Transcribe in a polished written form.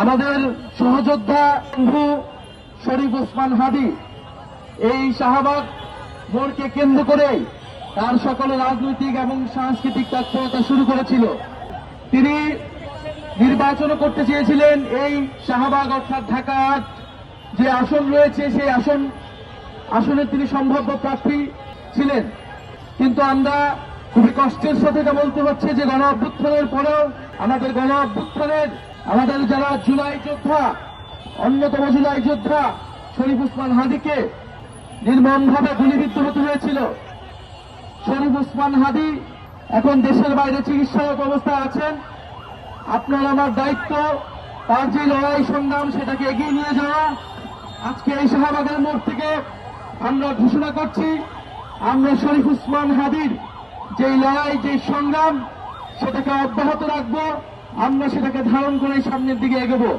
আমাদের সহযোদ্ধা বন্ধু শরীফ ওসমান হাদী এই শাহবাগ মোড়কে কেন্দ্র করে তার সকল রাজনৈতিক এবং সাংস্কৃতিক তৎপরতা শুরু করেছিল। তিনি নির্বাচন করতে চেয়েছিলেন এই শাহবাগ অর্থাৎ ঢাকা ৮ যে আসন রয়েছে সেই আসনে তিনি সম্ভাব্য প্রার্থী ছিলেন। কিন্তু আমরা খুবই কষ্টের সাথে এটা বলতে হচ্ছে যে গণ অভ্যুত্থানের পরেও আমাদের গণ অভ্যুত্থানের আমাদের যারা জুলাই যোদ্ধা, অন্যতম জুলাই যোদ্ধা শরীফ ওসমান হাদীকে নির্মমভাবে গুলিবিদ্ধ হতে হয়েছিল। শরীফ ওসমান হাদী এখন দেশের বাইরে চিকিৎসারত অবস্থায় আছেন। আপনার আমার দায়িত্ব তার যে লড়াই সংগ্রাম সেটাকে এগিয়ে নিয়ে যাওয়া। আজকে এই শাহবাগের মোড় থেকে আমরা ঘোষণা করছি, আমরা শরীফ ওসমান হাদীর যে লড়াই যে সংগ্রাম সেটাকে অব্যাহত রাখবো, আমরা সেটাকে ধারণ করে সামনের দিকে এগোবো।